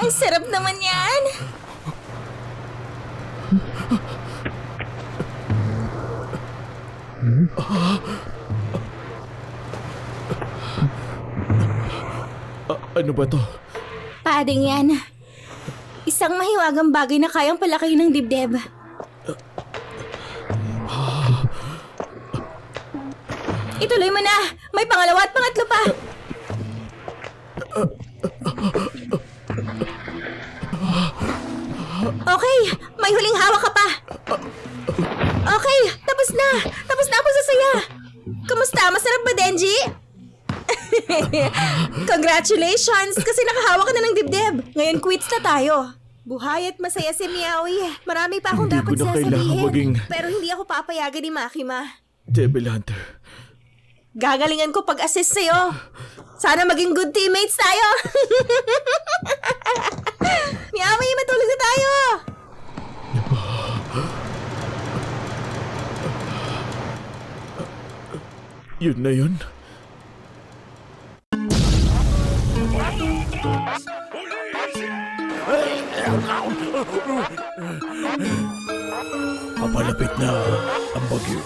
Ang sarap naman yan. Ano ba to? Pading yan. Isang mahiwagang bagay na kayang palakihin ng dibdib. Ituloy mo na! May pangalawa at pangatlo pa! Okay, may huling hawak ka pa! Okay, tapos na! Tapos na ang pagsasaya! Kamusta? Masarap ba, Denji? Congratulations! Kasi nakahawak ka na ng dibdib. Ngayon quits na tayo. Buhay at masaya si Meowie. Marami pa akong Hindi dapat ko na kailangan sasabihin. maging Pero hindi ako papayagan ni Makima. Devil Hunter. Gagalingan ko pag-assist sa'yo. Sana maging good teammates tayo. Meowie, matulog na tayo. Yun na yun. Papalapit na ang bagyo.